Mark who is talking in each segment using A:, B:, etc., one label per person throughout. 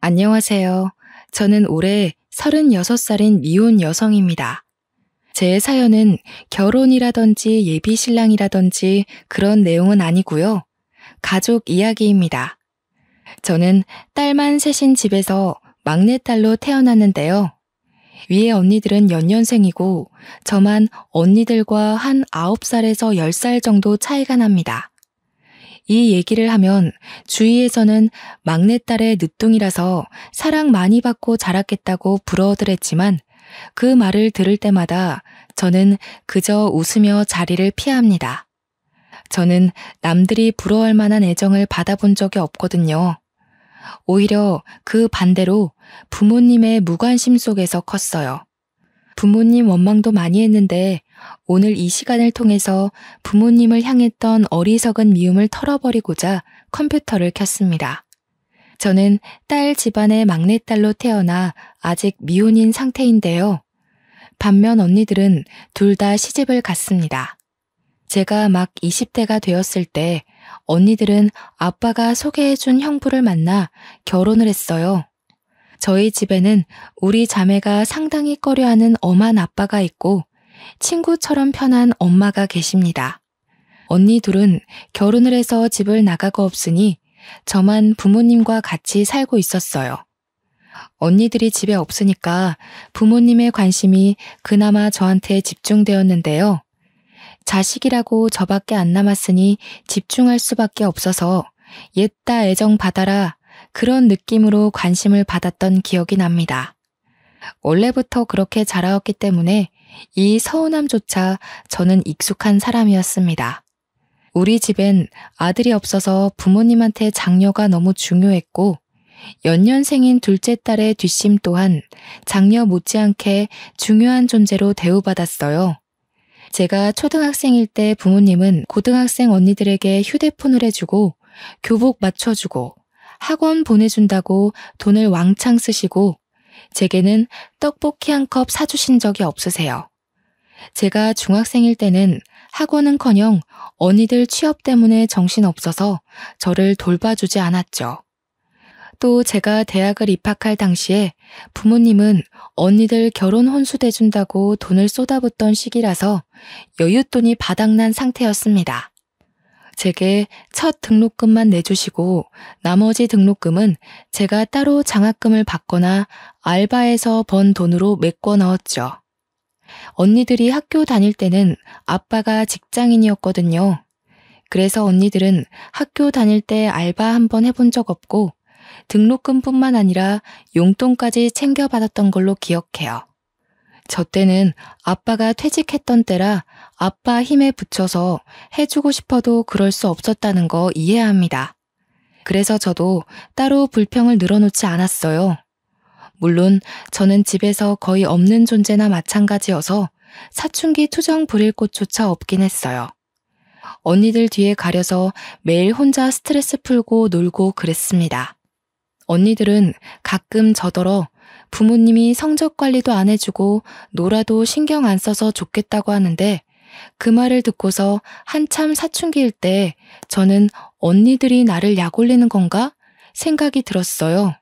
A: 안녕하세요. 저는 올해 36살인 미혼 여성입니다. 제 사연은 결혼이라든지 예비 신랑이라든지 그런 내용은 아니고요. 가족 이야기입니다. 저는 딸만 셋인 집에서 막내딸로 태어났는데요. 위에 언니들은 연년생이고 저만 언니들과 한 9살에서 10살 정도 차이가 납니다. 이 얘기를 하면 주위에서는 막내딸의 늦둥이라서 사랑 많이 받고 자랐겠다고 부러워들 했지만 그 말을 들을 때마다 저는 그저 웃으며 자리를 피합니다. 저는 남들이 부러워할 만한 애정을 받아본 적이 없거든요. 오히려 그 반대로 부모님의 무관심 속에서 컸어요. 부모님 원망도 많이 했는데 오늘 이 시간을 통해서 부모님을 향했던 어리석은 미움을 털어버리고자 컴퓨터를 켰습니다. 저는 딸 집안의 막내딸로 태어나 아직 미혼인 상태인데요. 반면 언니들은 둘 다 시집을 갔습니다. 제가 막 20대가 되었을 때 언니들은 아빠가 소개해준 형부를 만나 결혼을 했어요. 저희 집에는 우리 자매가 상당히 꺼려하는 엄한 아빠가 있고 친구처럼 편한 엄마가 계십니다. 언니 둘은 결혼을 해서 집을 나가고 없으니 저만 부모님과 같이 살고 있었어요. 언니들이 집에 없으니까 부모님의 관심이 그나마 저한테 집중되었는데요. 자식이라고 저밖에 안 남았으니 집중할 수밖에 없어서 옛다 애정 받아라 그런 느낌으로 관심을 받았던 기억이 납니다. 원래부터 그렇게 자라왔기 때문에 이 서운함조차 저는 익숙한 사람이었습니다. 우리 집엔 아들이 없어서 부모님한테 장녀가 너무 중요했고 연년생인 둘째 딸의 뒷심 또한 장녀 못지않게 중요한 존재로 대우받았어요. 제가 초등학생일 때 부모님은 고등학생 언니들에게 휴대폰을 해주고 교복 맞춰주고 학원 보내준다고 돈을 왕창 쓰시고 제게는 떡볶이 한 컵 사주신 적이 없으세요. 제가 중학생일 때는 학원은커녕 언니들 취업 때문에 정신없어서 저를 돌봐주지 않았죠. 또 제가 대학을 입학할 당시에 부모님은 언니들 결혼 혼수 대준다고 돈을 쏟아붓던 시기라서 여윳돈이 바닥난 상태였습니다. 제게 첫 등록금만 내주시고 나머지 등록금은 제가 따로 장학금을 받거나 알바해서 번 돈으로 메꿔 넣었죠. 언니들이 학교 다닐 때는 아빠가 직장인이었거든요. 그래서 언니들은 학교 다닐 때 알바 한번 해본 적 없고 등록금뿐만 아니라 용돈까지 챙겨받았던 걸로 기억해요. 저 때는 아빠가 퇴직했던 때라 아빠 힘에 부쳐서 해주고 싶어도 그럴 수 없었다는 거 이해합니다. 그래서 저도 따로 불평을 늘어놓지 않았어요. 물론 저는 집에서 거의 없는 존재나 마찬가지여서 사춘기 투정 부릴 곳조차 없긴 했어요. 언니들 뒤에 가려서 매일 혼자 스트레스 풀고 놀고 그랬습니다. 언니들은 가끔 저더러 부모님이 성적 관리도 안 해주고 놀아도 신경 안 써서 좋겠다고 하는데 그 말을 듣고서 한참 사춘기일 때 저는 언니들이 나를 약올리는 건가 생각이 들었어요.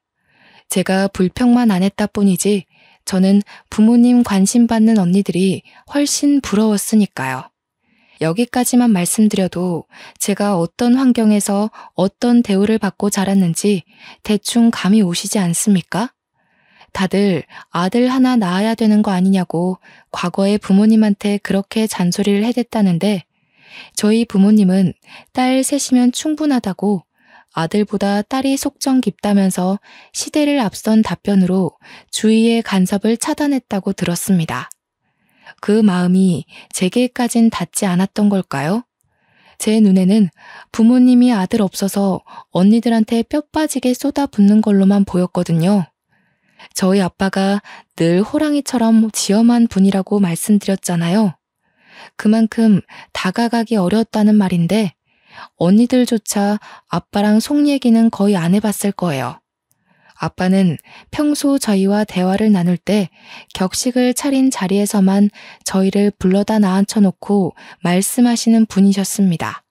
A: 제가 불평만 안 했다 뿐이지 저는 부모님 관심 받는 언니들이 훨씬 부러웠으니까요. 여기까지만 말씀드려도 제가 어떤 환경에서 어떤 대우를 받고 자랐는지 대충 감이 오시지 않습니까? 다들 아들 하나 낳아야 되는 거 아니냐고 과거에 부모님한테 그렇게 잔소리를 해댔다는데 저희 부모님은 딸 셋이면 충분하다고 아들보다 딸이 속정 깊다면서 시대를 앞선 답변으로 주위의 간섭을 차단했다고 들었습니다. 그 마음이 제게까진 닿지 않았던 걸까요? 제 눈에는 부모님이 아들 없어서 언니들한테 뼈 빠지게 쏟아붓는 걸로만 보였거든요. 저희 아빠가 늘 호랑이처럼 지엄한 분이라고 말씀드렸잖아요. 그만큼 다가가기 어려웠다는 말인데 언니들조차 아빠랑 속 얘기는 거의 안 해봤을 거예요. 아빠는 평소 저희와 대화를 나눌 때 격식을 차린 자리에서만 저희를 불러다 나앉혀놓고 말씀하시는 분이셨습니다.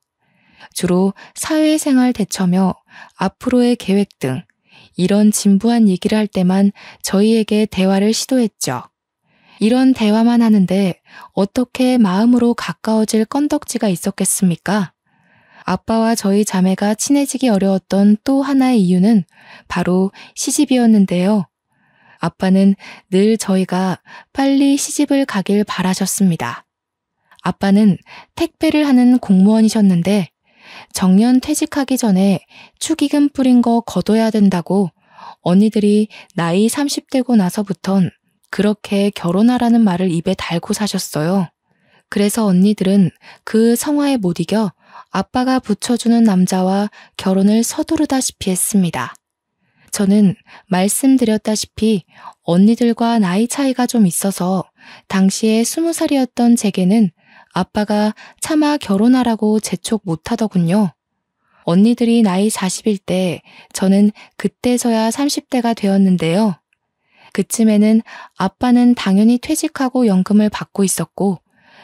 A: 주로 사회생활 대처며 앞으로의 계획 등 이런 진부한 얘기를 할 때만 저희에게 대화를 시도했죠. 이런 대화만 하는데 어떻게 마음으로 가까워질 건덕지가 있었겠습니까? 아빠와 저희 자매가 친해지기 어려웠던 또 하나의 이유는 바로 시집이었는데요. 아빠는 늘 저희가 빨리 시집을 가길 바라셨습니다. 아빠는 택배를 하는 공무원이셨는데 정년 퇴직하기 전에 축의금 뿌린 거 거둬야 된다고 언니들이 나이 30대고 나서부턴 그렇게 결혼하라는 말을 입에 달고 사셨어요. 그래서 언니들은 그 성화에 못 이겨 아빠가 붙여주는 남자와 결혼을 서두르다시피 했습니다. 저는 말씀드렸다시피 언니들과 나이 차이가 좀 있어서 당시에 20살이었던 제게는 아빠가 차마 결혼하라고 재촉 못하더군요. 언니들이 나이 40일 때 저는 그때서야 30대가 되었는데요. 그쯤에는 아빠는 당연히 퇴직하고 연금을 받고 있었고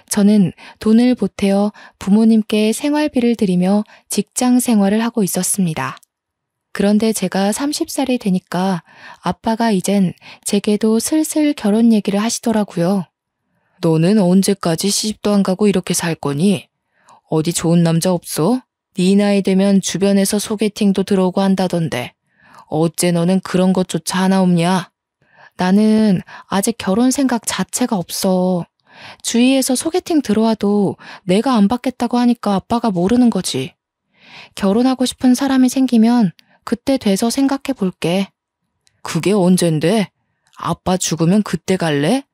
A: 저는 돈을 보태어 부모님께 생활비를 드리며 직장 생활을 하고 있었습니다. 그런데 제가 30살이 되니까 아빠가 이젠 제게도 슬슬 결혼 얘기를 하시더라고요. 너는 언제까지 시집도 안 가고 이렇게 살 거니? 어디 좋은 남자 없어? 네 나이 되면 주변에서 소개팅도 들어오고 한다던데 어째 너는 그런 것조차 하나 없냐? 나는 아직 결혼 생각 자체가 없어. 주위에서 소개팅 들어와도 내가 안 받겠다고 하니까 아빠가 모르는 거지. 결혼하고 싶은 사람이 생기면 그때 돼서 생각해 볼게. 그게 언젠데? 아빠 죽으면 그때 갈래?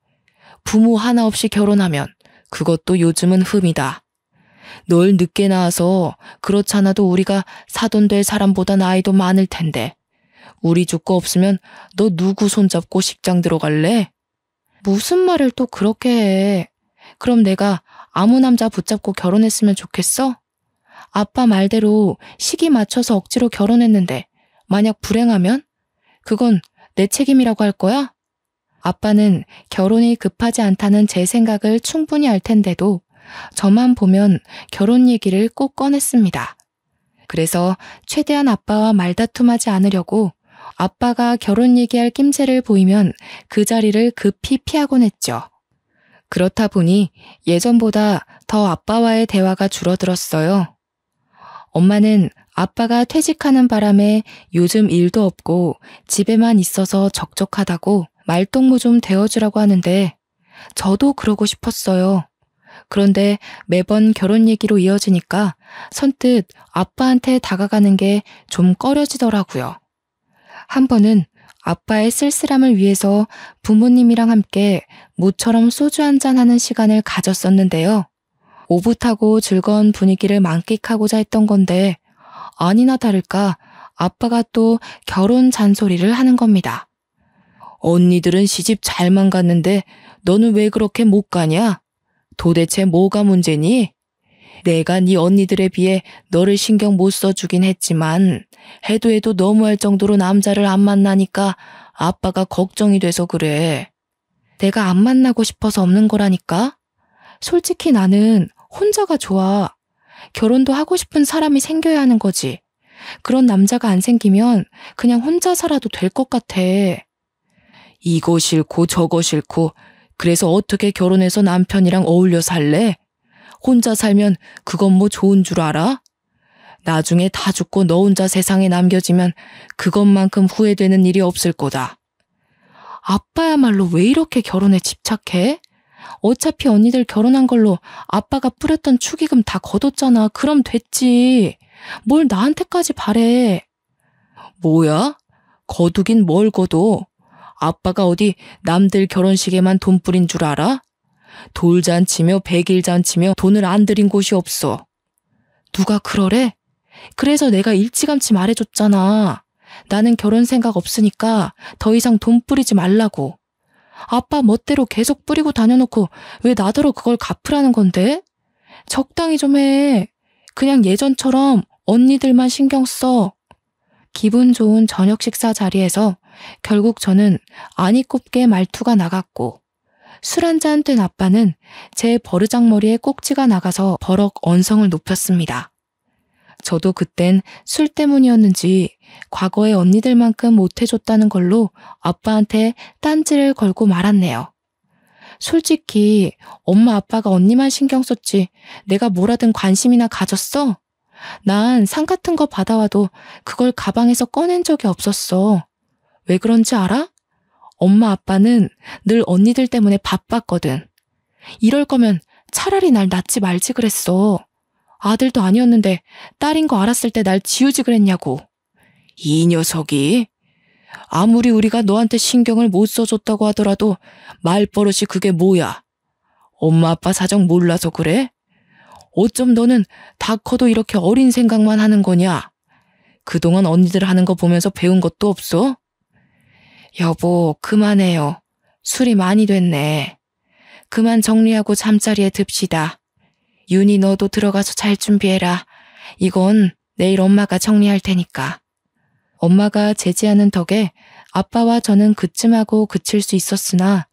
A: 부모 하나 없이 결혼하면 그것도 요즘은 흠이다. 널 늦게 낳아서 그렇잖아도 우리가 사돈 될 사람보다 나이도 많을 텐데 우리 죽고 없으면 너 누구 손잡고 식장 들어갈래? 무슨 말을 또 그렇게 해. 그럼 내가 아무 남자 붙잡고 결혼했으면 좋겠어? 아빠 말대로 시기 맞춰서 억지로 결혼했는데 만약 불행하면? 그건 내 책임이라고 할 거야? 아빠는 결혼이 급하지 않다는 제 생각을 충분히 알 텐데도 저만 보면 결혼 얘기를 꼭 꺼냈습니다. 그래서 최대한 아빠와 말다툼하지 않으려고 아빠가 결혼 얘기할 낌새를 보이면 그 자리를 급히 피하곤 했죠. 그렇다 보니 예전보다 더 아빠와의 대화가 줄어들었어요. 엄마는 아빠가 퇴직하는 바람에 요즘 일도 없고 집에만 있어서 적적하다고 말동무 좀 되어주라고 하는데 저도 그러고 싶었어요. 그런데 매번 결혼 얘기로 이어지니까 선뜻 아빠한테 다가가는 게 좀 꺼려지더라고요. 한 번은 아빠의 쓸쓸함을 위해서 부모님이랑 함께 모처럼 소주 한잔 하는 시간을 가졌었는데요. 오붓하고 즐거운 분위기를 만끽하고자 했던 건데 아니나 다를까 아빠가 또 결혼 잔소리를 하는 겁니다. 언니들은 시집 잘만 갔는데 너는 왜 그렇게 못 가냐? 도대체 뭐가 문제니? 내가 네 언니들에 비해 너를 신경 못 써주긴 했지만 해도 너무할 정도로 남자를 안 만나니까 아빠가 걱정이 돼서 그래. 내가 안 만나고 싶어서 없는 거라니까? 솔직히 나는 혼자가 좋아. 결혼도 하고 싶은 사람이 생겨야 하는 거지. 그런 남자가 안 생기면 그냥 혼자 살아도 될 것 같아. 이거 싫고 저거 싫고 그래서 어떻게 결혼해서 남편이랑 어울려 살래? 혼자 살면 그건 뭐 좋은 줄 알아? 나중에 다 죽고 너 혼자 세상에 남겨지면 그것만큼 후회되는 일이 없을 거다. 아빠야말로 왜 이렇게 결혼에 집착해? 어차피 언니들 결혼한 걸로 아빠가 뿌렸던 축의금 다 거뒀잖아. 그럼 됐지. 뭘 나한테까지 바래. 뭐야? 거두긴 뭘 거둬? 아빠가 어디 남들 결혼식에만 돈 뿌린 줄 알아? 돌잔치며 백일잔치며 돈을 안 들인 곳이 없어. 누가 그러래? 그래서 내가 일찌감치 말해줬잖아. 나는 결혼 생각 없으니까 더 이상 돈 뿌리지 말라고. 아빠 멋대로 계속 뿌리고 다녀놓고 왜 나더러 그걸 갚으라는 건데? 적당히 좀 해. 그냥 예전처럼 언니들만 신경 써. 기분 좋은 저녁 식사 자리에서 결국 저는 아니 꼽게 말투가 나갔고 술 한잔 된 아빠는 제 버르장머리에 꼭지가 나가서 버럭 언성을 높였습니다. 저도 그땐 술 때문이었는지 과거의 언니들만큼 못해줬다는 걸로 아빠한테 딴지를 걸고 말았네요. 솔직히 엄마 아빠가 언니만 신경 썼지 내가 뭐라든 관심이나 가졌어? 난 상 같은 거 받아와도 그걸 가방에서 꺼낸 적이 없었어. 왜 그런지 알아? 엄마 아빠는 늘 언니들 때문에 바빴거든. 이럴 거면 차라리 날 낳지 말지 그랬어. 아들도 아니었는데 딸인 거 알았을 때 날 지우지 그랬냐고. 이 녀석이 아무리 우리가 너한테 신경을 못 써줬다고 하더라도 말버릇이 그게 뭐야? 엄마 아빠 사정 몰라서 그래? 어쩜 너는 다 커도 이렇게 어린 생각만 하는 거냐? 그동안 언니들 하는 거 보면서 배운 것도 없어? 여보, 그만해요. 술이 많이 됐네. 그만 정리하고 잠자리에 듭시다. 윤희 너도 들어가서 잘 준비해라. 이건 내일 엄마가 정리할 테니까. 엄마가 제지하는 덕에 아빠와 저는 그쯤하고 그칠 수 있었으나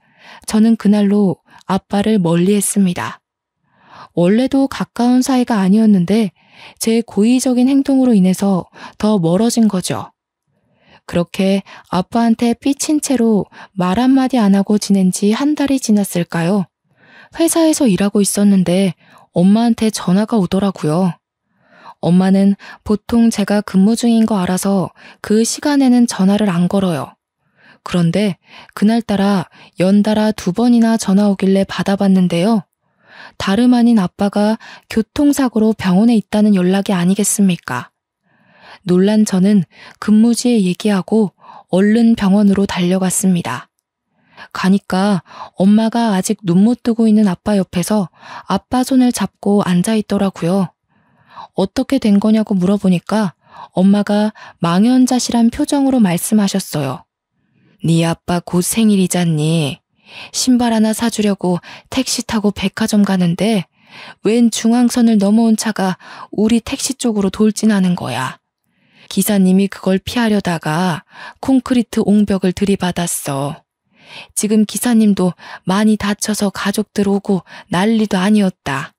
A: 저는 그날로 아빠를 멀리했습니다. 원래도 가까운 사이가 아니었는데 제 고의적인 행동으로 인해서 더 멀어진 거죠. 그렇게 아빠한테 삐친 채로 말 한마디 안 하고 지낸 지 한 달이 지났을까요? 회사에서 일하고 있었는데 엄마한테 전화가 오더라고요. 엄마는 보통 제가 근무 중인 거 알아서 그 시간에는 전화를 안 걸어요. 그런데 그날따라 연달아 2번이나 전화 오길래 받아봤는데요. 다름 아닌 아빠가 교통사고로 병원에 있다는 연락이 아니겠습니까? 놀란 저는 근무지에 얘기하고 얼른 병원으로 달려갔습니다. 가니까 엄마가 아직 눈 못 뜨고 있는 아빠 옆에서 아빠 손을 잡고 앉아 있더라고요. 어떻게 된 거냐고 물어보니까 엄마가 망연자실한 표정으로 말씀하셨어요. 네 아빠 곧 생일이잖니. 신발 하나 사주려고 택시 타고 백화점 가는데 웬 중앙선을 넘어온 차가 우리 택시 쪽으로 돌진하는 거야. 기사님이 그걸 피하려다가 콘크리트 옹벽을 들이받았어. 지금 기사님도 많이 다쳐서 가족들 오고 난리도 아니었다.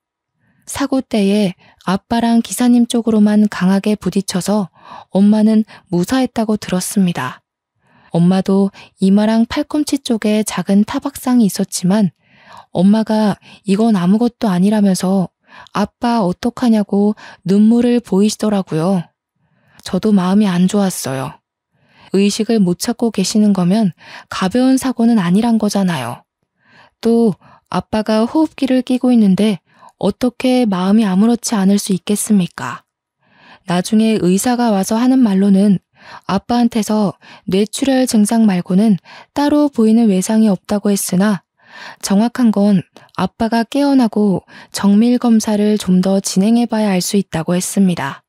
A: 사고 때에 아빠랑 기사님 쪽으로만 강하게 부딪혀서 엄마는 무사했다고 들었습니다. 엄마도 이마랑 팔꿈치 쪽에 작은 타박상이 있었지만 엄마가 이건 아무것도 아니라면서 아빠 어떡하냐고 눈물을 보이시더라고요. 저도 마음이 안 좋았어요. 의식을 못 찾고 계시는 거면 가벼운 사고는 아니란 거잖아요. 또 아빠가 호흡기를 끼고 있는데 어떻게 마음이 아무렇지 않을 수 있겠습니까? 나중에 의사가 와서 하는 말로는 아빠한테서 뇌출혈 증상 말고는 따로 보이는 외상이 없다고 했으나 정확한 건 아빠가 깨어나고 정밀 검사를 좀 더 진행해봐야 알 수 있다고 했습니다.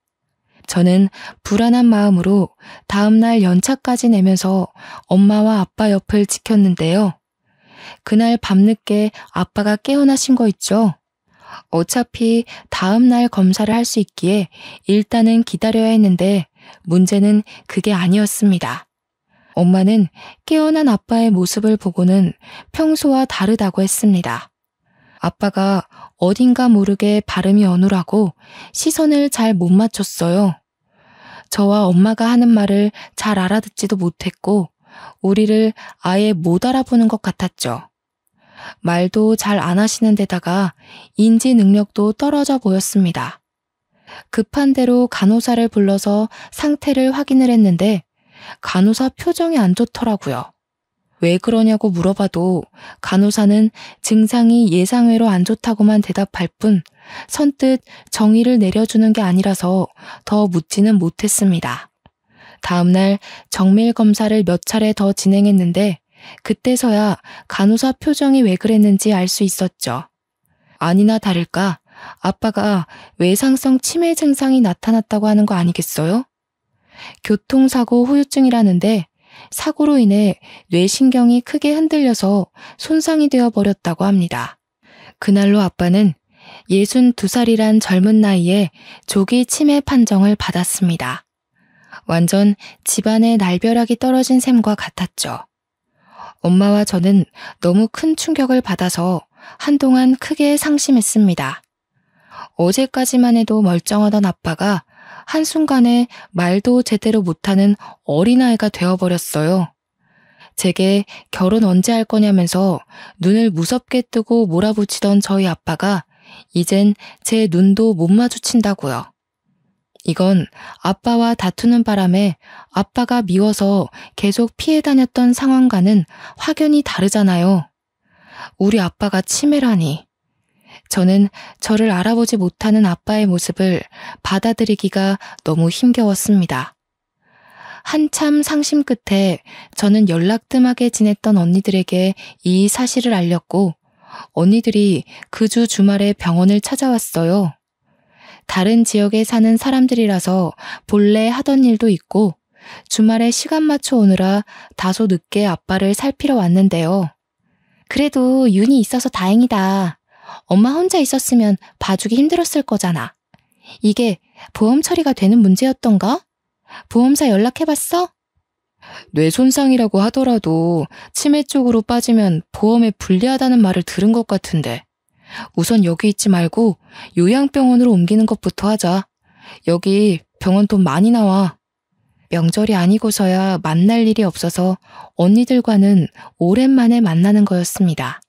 A: 저는 불안한 마음으로 다음날 연차까지 내면서 엄마와 아빠 옆을 지켰는데요. 그날 밤늦게 아빠가 깨어나신 거 있죠? 어차피 다음날 검사를 할 수 있기에 일단은 기다려야 했는데 문제는 그게 아니었습니다. 엄마는 깨어난 아빠의 모습을 보고는 평소와 다르다고 했습니다. 아빠가 어딘가 모르게 발음이 어눌하고 시선을 잘 못 맞췄어요. 저와 엄마가 하는 말을 잘 알아듣지도 못했고 우리를 아예 못 알아보는 것 같았죠. 말도 잘 안 하시는 데다가 인지 능력도 떨어져 보였습니다. 급한 대로 간호사를 불러서 상태를 확인을 했는데 간호사 표정이 안 좋더라고요. 왜 그러냐고 물어봐도 간호사는 증상이 예상외로 안 좋다고만 대답할 뿐 선뜻 정의를 내려주는 게 아니라서 더 묻지는 못했습니다. 다음날 정밀 검사를 몇 차례 더 진행했는데 그때서야 간호사 표정이 왜 그랬는지 알 수 있었죠. 아니나 다를까 아빠가 외상성 치매 증상이 나타났다고 하는 거 아니겠어요? 교통사고 후유증이라는데 사고로 인해 뇌신경이 크게 흔들려서 손상이 되어 버렸다고 합니다. 그날로 아빠는 62살이란 젊은 나이에 조기 치매 판정을 받았습니다. 완전 집안의 날벼락이 떨어진 셈과 같았죠. 엄마와 저는 너무 큰 충격을 받아서 한동안 크게 상심했습니다. 어제까지만 해도 멀쩡하던 아빠가 한순간에 말도 제대로 못하는 어린아이가 되어버렸어요. 제게 결혼 언제 할 거냐면서 눈을 무섭게 뜨고 몰아붙이던 저희 아빠가 이젠 제 눈도 못 마주친다고요. 이건 아빠와 다투는 바람에 아빠가 미워서 계속 피해 다녔던 상황과는 확연히 다르잖아요. 우리 아빠가 치매라니. 저는 저를 알아보지 못하는 아빠의 모습을 받아들이기가 너무 힘겨웠습니다. 한참 상심 끝에 저는 연락 뜸하게 지냈던 언니들에게 이 사실을 알렸고 언니들이 그 주 주말에 병원을 찾아왔어요. 다른 지역에 사는 사람들이라서 본래 하던 일도 있고 주말에 시간 맞춰 오느라 다소 늦게 아빠를 살피러 왔는데요. 그래도 윤이 있어서 다행이다. 엄마 혼자 있었으면 봐주기 힘들었을 거잖아. 이게 보험 처리가 되는 문제였던가? 보험사 연락해봤어? 뇌 손상이라고 하더라도 치매 쪽으로 빠지면 보험에 불리하다는 말을 들은 것 같은데. 우선 여기 있지 말고 요양병원으로 옮기는 것부터 하자. 여기 병원 돈 많이 나와. 명절이 아니고서야 만날 일이 없어서 언니들과는 오랜만에 만나는 거였습니다.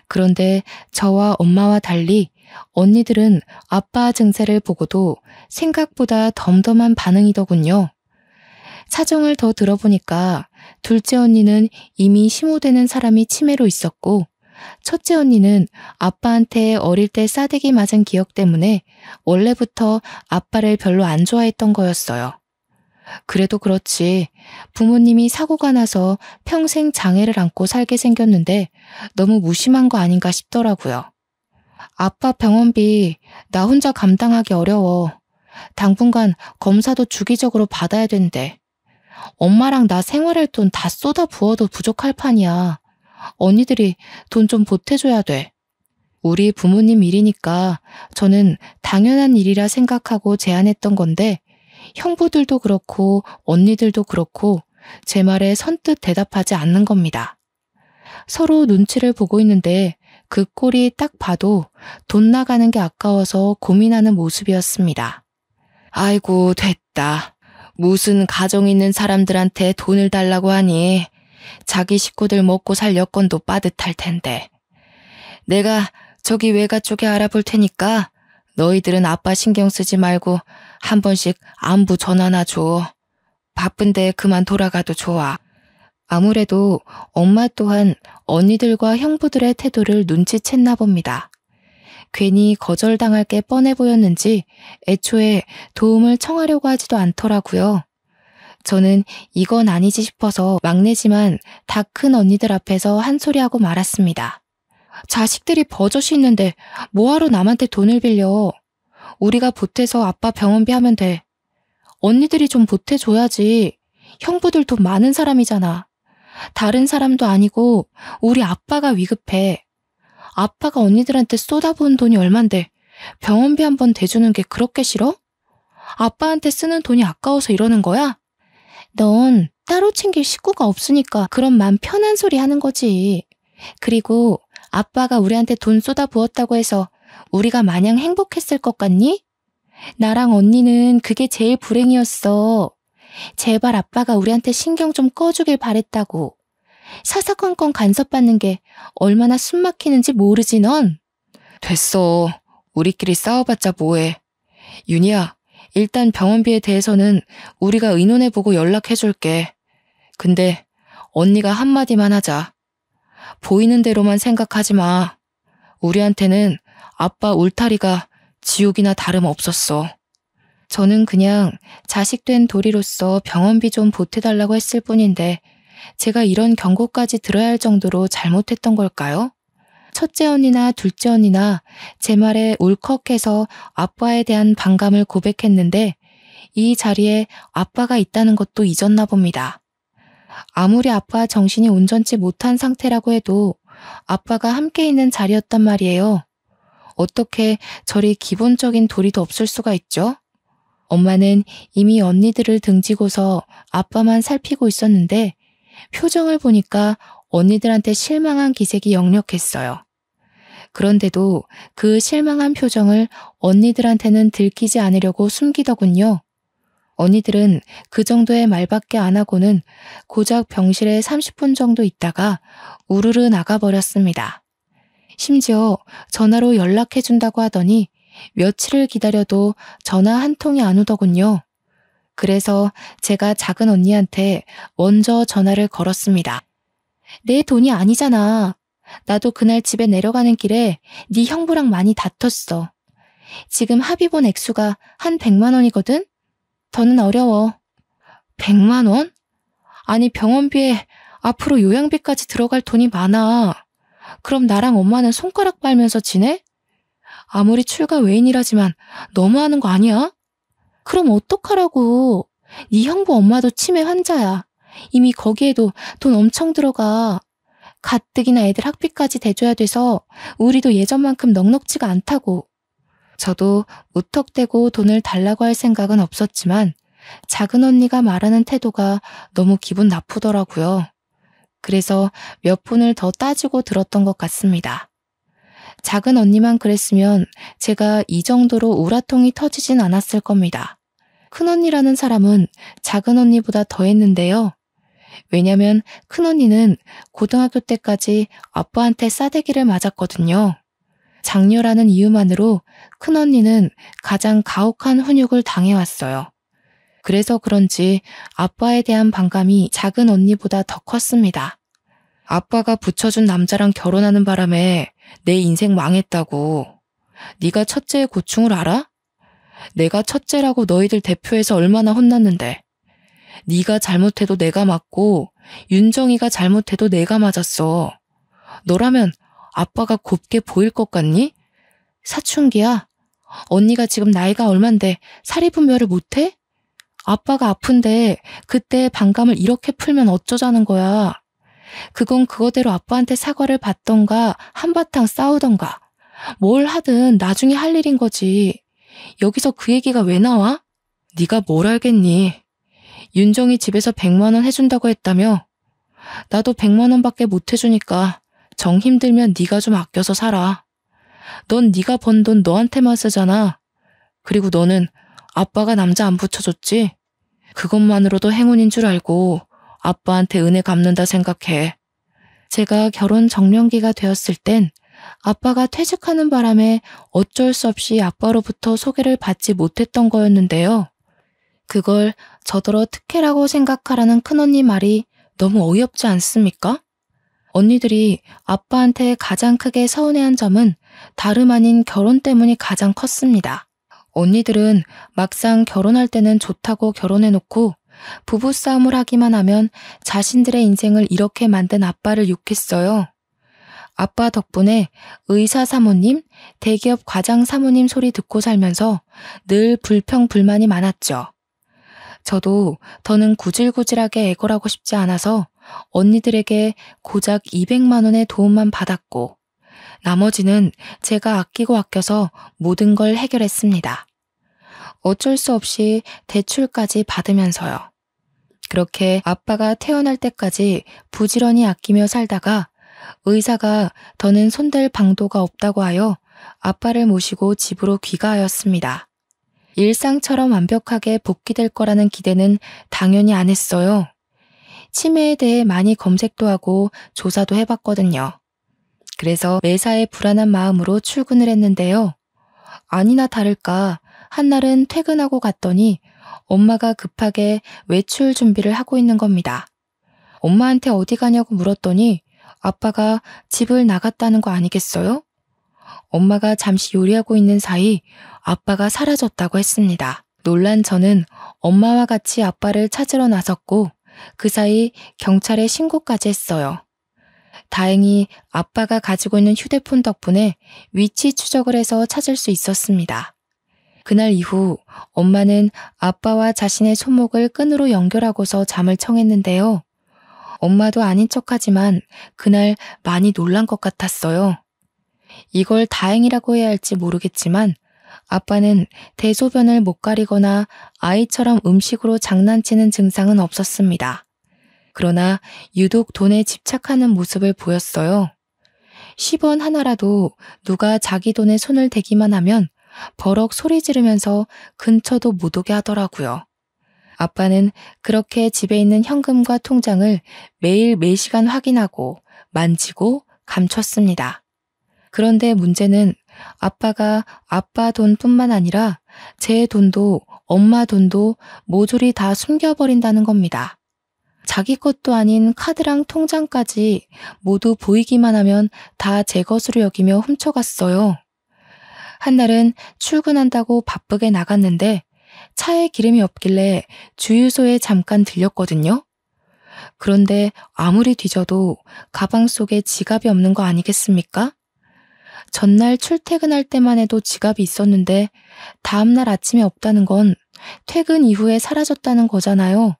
A: 그런데 저와 엄마와 달리 언니들은 아빠 증세를 보고도 생각보다 덤덤한 반응이더군요. 사정을 더 들어보니까 둘째 언니는 이미 심호되는 사람이 치매로 있었고 첫째 언니는 아빠한테 어릴 때 싸대기 맞은 기억 때문에 원래부터 아빠를 별로 안 좋아했던 거였어요. 그래도 그렇지 부모님이 사고가 나서 평생 장애를 안고 살게 생겼는데 너무 무심한 거 아닌가 싶더라고요. 아빠 병원비 나 혼자 감당하기 어려워. 당분간 검사도 주기적으로 받아야 된대. 엄마랑 나 생활할 돈 다 쏟아 부어도 부족할 판이야. 언니들이 돈 좀 보태줘야 돼. 우리 부모님 일이니까 저는 당연한 일이라 생각하고 제안했던 건데 형부들도 그렇고 언니들도 그렇고 제 말에 선뜻 대답하지 않는 겁니다. 서로 눈치를 보고 있는데 그 꼴이 딱 봐도 돈 나가는 게 아까워서 고민하는 모습이었습니다. 아이고 됐다. 무슨 가정 있는 사람들한테 돈을 달라고 하니 자기 식구들 먹고 살 여건도 빠듯할 텐데. 내가 저기 외가 쪽에 알아볼 테니까 너희들은 아빠 신경 쓰지 말고 한 번씩 안부 전화나 줘. 바쁜데 그만 돌아가도 좋아. 아무래도 엄마 또한 언니들과 형부들의 태도를 눈치챘나 봅니다. 괜히 거절당할 게 뻔해 보였는지 애초에 도움을 청하려고 하지도 않더라고요. 저는 이건 아니지 싶어서 막내지만 다 큰 언니들 앞에서 한 소리하고 말았습니다. 자식들이 버젓이 있는데 뭐하러 남한테 돈을 빌려. 우리가 보태서 아빠 병원비 하면 돼. 언니들이 좀 보태줘야지. 형부들 돈 많은 사람이잖아. 다른 사람도 아니고 우리 아빠가 위급해. 아빠가 언니들한테 쏟아부은 돈이 얼만데 병원비 한 번 대주는 게 그렇게 싫어? 아빠한테 쓰는 돈이 아까워서 이러는 거야? 넌 따로 챙길 식구가 없으니까 그런 맘 편한 소리 하는 거지. 그리고 아빠가 우리한테 돈 쏟아부었다고 해서 우리가 마냥 행복했을 것 같니? 나랑 언니는 그게 제일 불행이었어. 제발 아빠가 우리한테 신경 좀 꺼주길 바랬다고. 사사건건 간섭받는 게 얼마나 숨막히는지 모르지 넌? 됐어. 우리끼리 싸워봤자 뭐해. 윤희야, 일단 병원비에 대해서는 우리가 의논해보고 연락해줄게. 근데 언니가 한마디만 하자. 보이는 대로만 생각하지 마. 우리한테는 아빠 울타리가 지옥이나 다름없었어. 저는 그냥 자식된 도리로서 병원비 좀 보태달라고 했을 뿐인데 제가 이런 경고까지 들어야 할 정도로 잘못했던 걸까요? 첫째 언니나 둘째 언니나 제 말에 울컥해서 아빠에 대한 반감을 고백했는데 이 자리에 아빠가 있다는 것도 잊었나 봅니다. 아무리 아빠 정신이 온전치 못한 상태라고 해도 아빠가 함께 있는 자리였단 말이에요. 어떻게 저리 기본적인 도리도 없을 수가 있죠? 엄마는 이미 언니들을 등지고서 아빠만 살피고 있었는데 표정을 보니까 언니들한테 실망한 기색이 역력했어요. 그런데도 그 실망한 표정을 언니들한테는 들키지 않으려고 숨기더군요. 언니들은 그 정도의 말밖에 안 하고는 고작 병실에 30분 정도 있다가 우르르 나가버렸습니다. 심지어 전화로 연락해준다고 하더니 며칠을 기다려도 전화 한 통이 안 오더군요. 그래서 제가 작은 언니한테 먼저 전화를 걸었습니다. 내 돈이 아니잖아. 나도 그날 집에 내려가는 길에 네 형부랑 많이 다퉜어. 지금 합의 본 액수가 한 100만 원이거든? 더는 어려워. 100만 원? 아니 병원비에 앞으로 요양비까지 들어갈 돈이 많아. 그럼 나랑 엄마는 손가락 빨면서 지내? 아무리 출가 외인이라지만 너무하는 거 아니야? 그럼 어떡하라고. 네 형부 엄마도 치매 환자야. 이미 거기에도 돈 엄청 들어가. 가뜩이나 애들 학비까지 대줘야 돼서 우리도 예전만큼 넉넉지가 않다고. 저도 무턱대고 돈을 달라고 할 생각은 없었지만 작은 언니가 말하는 태도가 너무 기분 나쁘더라고요. 그래서 몇 분을 더 따지고 들었던 것 같습니다. 작은 언니만 그랬으면 제가 이 정도로 우라통이 터지진 않았을 겁니다. 큰언니라는 사람은 작은 언니보다 더 했는데요. 왜냐면 큰언니는 고등학교 때까지 아빠한테 싸대기를 맞았거든요. 장녀라는 이유만으로 큰언니는 가장 가혹한 훈육을 당해왔어요. 그래서 그런지 아빠에 대한 반감이 작은 언니보다 더 컸습니다. 아빠가 붙여준 남자랑 결혼하는 바람에 내 인생 망했다고. 네가 첫째의 고충을 알아? 내가 첫째라고 너희들 대표해서 얼마나 혼났는데. 네가 잘못해도 내가 맞고 윤정이가 잘못해도 내가 맞았어. 너라면 아빠가 곱게 보일 것 같니? 사춘기야. 언니가 지금 나이가 얼만데 사리분별을 못해? 아빠가 아픈데 그때 반감을 이렇게 풀면 어쩌자는 거야. 그건 그거대로 아빠한테 사과를 받던가 한바탕 싸우던가 뭘 하든 나중에 할 일인 거지. 여기서 그 얘기가 왜 나와? 네가 뭘 알겠니? 윤정이 집에서 100만 원 해준다고 했다며? 나도 100만 원밖에 못 해주니까 정 힘들면 네가 좀 아껴서 살아. 넌 네가 번 돈 너한테만 쓰잖아. 그리고 너는 아빠가 남자 안 붙여줬지? 그것만으로도 행운인 줄 알고 아빠한테 은혜 갚는다 생각해. 제가 결혼 정년기가 되었을 땐 아빠가 퇴직하는 바람에 어쩔 수 없이 아빠로부터 소개를 받지 못했던 거였는데요. 그걸 저더러 특혜라고 생각하라는 큰언니 말이 너무 어이없지 않습니까? 언니들이 아빠한테 가장 크게 서운해한 점은 다름 아닌 결혼 때문이 가장 컸습니다. 언니들은 막상 결혼할 때는 좋다고 결혼해놓고 부부싸움을 하기만 하면 자신들의 인생을 이렇게 만든 아빠를 욕했어요. 아빠 덕분에 의사 사모님, 대기업 과장 사모님 소리 듣고 살면서 늘 불평불만이 많았죠. 저도 더는 구질구질하게 애걸하고 싶지 않아서 언니들에게 고작 200만 원의 도움만 받았고 나머지는 제가 아끼고 아껴서 모든 걸 해결했습니다. 어쩔 수 없이 대출까지 받으면서요. 그렇게 아빠가 태어날 때까지 부지런히 아끼며 살다가 의사가 더는 손댈 방도가 없다고 하여 아빠를 모시고 집으로 귀가하였습니다. 일상처럼 완벽하게 복귀될 거라는 기대는 당연히 안 했어요. 치매에 대해 많이 검색도 하고 조사도 해봤거든요. 그래서 매사에 불안한 마음으로 출근을 했는데요. 아니나 다를까 한날은 퇴근하고 갔더니 엄마가 급하게 외출 준비를 하고 있는 겁니다. 엄마한테 어디 가냐고 물었더니 아빠가 집을 나갔다는 거 아니겠어요? 엄마가 잠시 요리하고 있는 사이 아빠가 사라졌다고 했습니다. 놀란 저는 엄마와 같이 아빠를 찾으러 나섰고 그 사이 경찰에 신고까지 했어요. 다행히 아빠가 가지고 있는 휴대폰 덕분에 위치 추적을 해서 찾을 수 있었습니다. 그날 이후 엄마는 아빠와 자신의 손목을 끈으로 연결하고서 잠을 청했는데요. 엄마도 아닌 척하지만 그날 많이 놀란 것 같았어요. 이걸 다행이라고 해야 할지 모르겠지만 아빠는 대소변을 못 가리거나 아이처럼 음식으로 장난치는 증상은 없었습니다. 그러나 유독 돈에 집착하는 모습을 보였어요. 10원 하나라도 누가 자기 돈에 손을 대기만 하면 버럭 소리 지르면서 근처도 못 오게 하더라고요. 아빠는 그렇게 집에 있는 현금과 통장을 매일 매시간 확인하고 만지고 감췄습니다. 그런데 문제는 아빠가 아빠 돈뿐만 아니라 제 돈도 엄마 돈도 모조리 다 숨겨버린다는 겁니다. 자기 것도 아닌 카드랑 통장까지 모두 보이기만 하면 다 제 것으로 여기며 훔쳐갔어요. 한날은 출근한다고 바쁘게 나갔는데 차에 기름이 없길래 주유소에 잠깐 들렸거든요. 그런데 아무리 뒤져도 가방 속에 지갑이 없는 거 아니겠습니까? 전날 출퇴근할 때만 해도 지갑이 있었는데 다음날 아침에 없다는 건 퇴근 이후에 사라졌다는 거잖아요.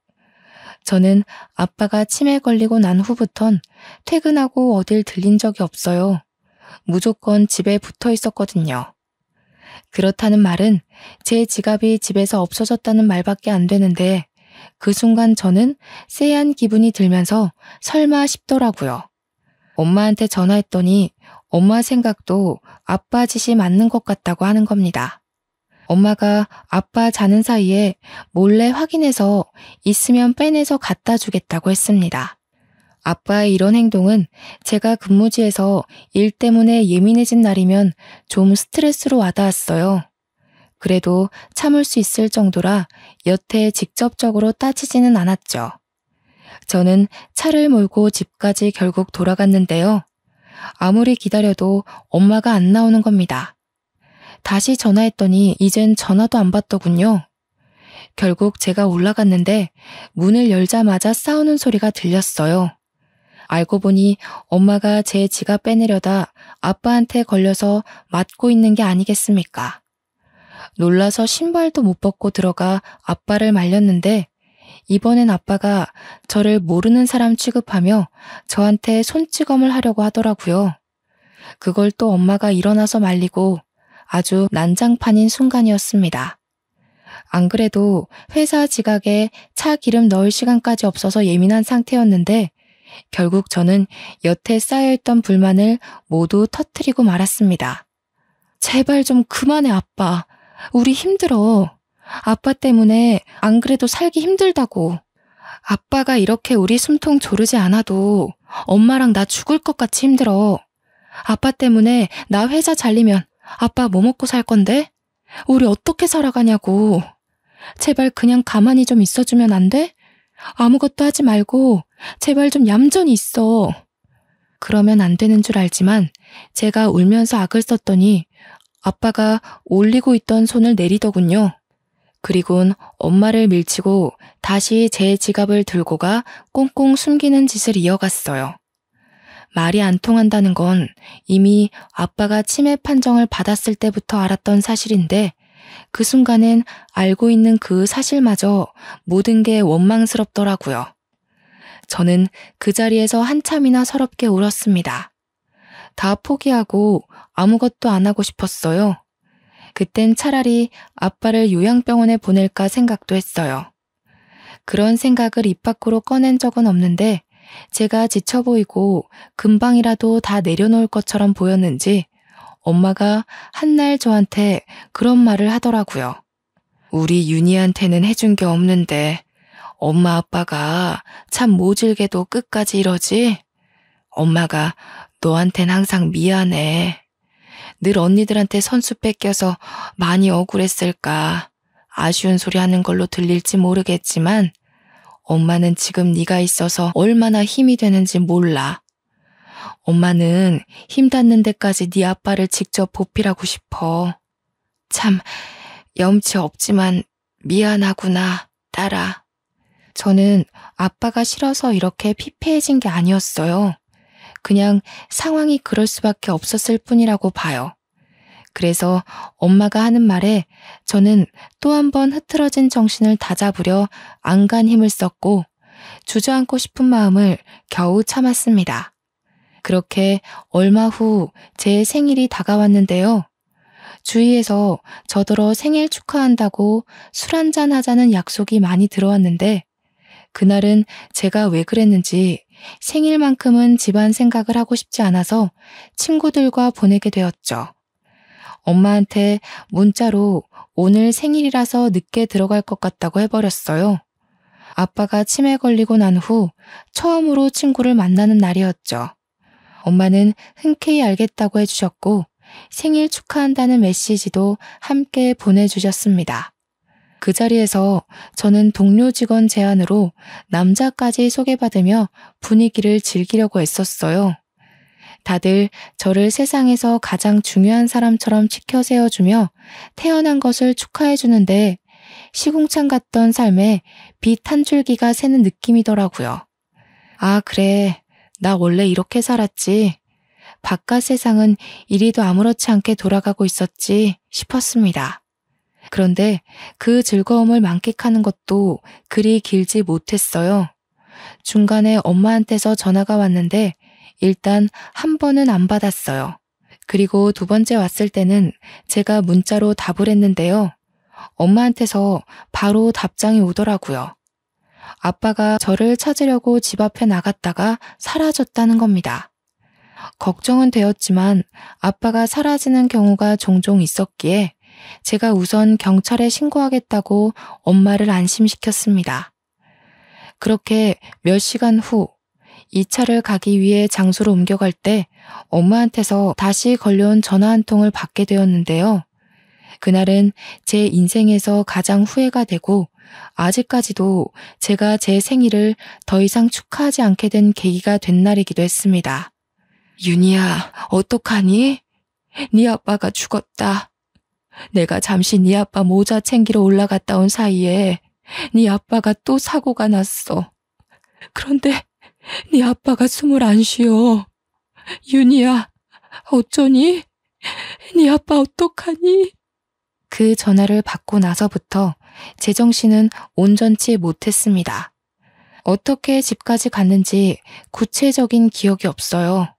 A: 저는 아빠가 치매 걸리고 난 후부턴 퇴근하고 어딜 들린 적이 없어요. 무조건 집에 붙어 있었거든요. 그렇다는 말은 제 지갑이 집에서 없어졌다는 말밖에 안 되는데 그 순간 저는 쎄한 기분이 들면서 설마 싶더라고요. 엄마한테 전화했더니 엄마 생각도 아빠 짓이 맞는 것 같다고 하는 겁니다. 엄마가 아빠 자는 사이에 몰래 확인해서 있으면 빼내서 갖다 주겠다고 했습니다. 아빠의 이런 행동은 제가 근무지에서 일 때문에 예민해진 날이면 좀 스트레스로 와닿았어요. 그래도 참을 수 있을 정도라 여태 직접적으로 따지지는 않았죠. 저는 차를 몰고 집까지 결국 돌아갔는데요. 아무리 기다려도 엄마가 안 나오는 겁니다. 다시 전화했더니 이젠 전화도 안 받더군요. 결국 제가 올라갔는데 문을 열자마자 싸우는 소리가 들렸어요. 알고 보니 엄마가 제 지갑 빼내려다 아빠한테 걸려서 맞고 있는 게 아니겠습니까? 놀라서 신발도 못 벗고 들어가 아빠를 말렸는데 이번엔 아빠가 저를 모르는 사람 취급하며 저한테 손찌검을 하려고 하더라고요. 그걸 또 엄마가 일어나서 말리고 아주 난장판인 순간이었습니다. 안 그래도 회사 지각에 차 기름 넣을 시간까지 없어서 예민한 상태였는데 결국 저는 여태 쌓여있던 불만을 모두 터뜨리고 말았습니다. 제발 좀 그만해, 아빠. 우리 힘들어. 아빠 때문에 안 그래도 살기 힘들다고. 아빠가 이렇게 우리 숨통 조르지 않아도 엄마랑 나 죽을 것 같이 힘들어. 아빠 때문에 나 회사 잘리면 아빠 뭐 먹고 살 건데? 우리 어떻게 살아가냐고. 제발 그냥 가만히 좀 있어주면 안 돼? 아무것도 하지 말고 제발 좀 얌전히 있어. 그러면 안 되는 줄 알지만 제가 울면서 악을 썼더니 아빠가 올리고 있던 손을 내리더군요. 그리곤 엄마를 밀치고 다시 제 지갑을 들고 가 꽁꽁 숨기는 짓을 이어갔어요. 말이 안 통한다는 건 이미 아빠가 치매 판정을 받았을 때부터 알았던 사실인데 그 순간엔 알고 있는 그 사실마저 모든 게 원망스럽더라고요. 저는 그 자리에서 한참이나 서럽게 울었습니다. 다 포기하고 아무것도 안 하고 싶었어요. 그땐 차라리 아빠를 요양병원에 보낼까 생각도 했어요. 그런 생각을 입 밖으로 꺼낸 적은 없는데 제가 지쳐 보이고 금방이라도 다 내려놓을 것처럼 보였는지 엄마가 한날 저한테 그런 말을 하더라고요. 우리 윤희한테는 해준 게 없는데 엄마 아빠가 참 모질게도 끝까지 이러지? 엄마가 너한텐 항상 미안해. 늘 언니들한테 선수 뺏겨서 많이 억울했을까. 아쉬운 소리 하는 걸로 들릴지 모르겠지만 엄마는 지금 네가 있어서 얼마나 힘이 되는지 몰라. 엄마는 힘 닿는 데까지 네 아빠를 직접 보필하고 싶어. 참 염치 없지만 미안하구나, 딸아. 저는 아빠가 싫어서 이렇게 피폐해진 게 아니었어요. 그냥 상황이 그럴 수밖에 없었을 뿐이라고 봐요. 그래서 엄마가 하는 말에 저는 또 한 번 흐트러진 정신을 다잡으려 안간 힘을 썼고 주저앉고 싶은 마음을 겨우 참았습니다. 그렇게 얼마 후 제 생일이 다가왔는데요. 주위에서 저더러 생일 축하한다고 술 한잔 하자는 약속이 많이 들어왔는데 그날은 제가 왜 그랬는지 생일만큼은 집안 생각을 하고 싶지 않아서 친구들과 보내게 되었죠. 엄마한테 문자로 오늘 생일이라서 늦게 들어갈 것 같다고 해버렸어요. 아빠가 치매 걸리고 난 후 처음으로 친구를 만나는 날이었죠. 엄마는 흔쾌히 알겠다고 해주셨고 생일 축하한다는 메시지도 함께 보내주셨습니다. 그 자리에서 저는 동료 직원 제안으로 남자까지 소개받으며 분위기를 즐기려고 애썼어요. 다들 저를 세상에서 가장 중요한 사람처럼 치켜 세워주며 태어난 것을 축하해주는데 시궁창 같던 삶에 빛 한 줄기가 새는 느낌이더라고요. 아, 그래. 나 원래 이렇게 살았지. 바깥 세상은 이리도 아무렇지 않게 돌아가고 있었지 싶었습니다. 그런데 그 즐거움을 만끽하는 것도 그리 길지 못했어요. 중간에 엄마한테서 전화가 왔는데 일단 한 번은 안 받았어요. 그리고 두 번째 왔을 때는 제가 문자로 답을 했는데요. 엄마한테서 바로 답장이 오더라고요. 아빠가 저를 찾으려고 집 앞에 나갔다가 사라졌다는 겁니다. 걱정은 되었지만 아빠가 사라지는 경우가 종종 있었기에 제가 우선 경찰에 신고하겠다고 엄마를 안심시켰습니다. 그렇게 몇 시간 후 이 차를 가기 위해 장소로 옮겨갈 때 엄마한테서 다시 걸려온 전화 한 통을 받게 되었는데요. 그날은 제 인생에서 가장 후회가 되고 아직까지도 제가 제 생일을 더 이상 축하하지 않게 된 계기가 된 날이기도 했습니다. 윤희야, 어떡하니? 네 아빠가 죽었다. 내가 잠시 네 아빠 모자 챙기러 올라갔다 온 사이에 네 아빠가 또 사고가 났어. 그런데 네 아빠가 숨을 안 쉬어. 윤희야, 어쩌니? 네 아빠 어떡하니? 그 전화를 받고 나서부터 제정신은 온전치 못했습니다. 어떻게 집까지 갔는지 구체적인 기억이 없어요.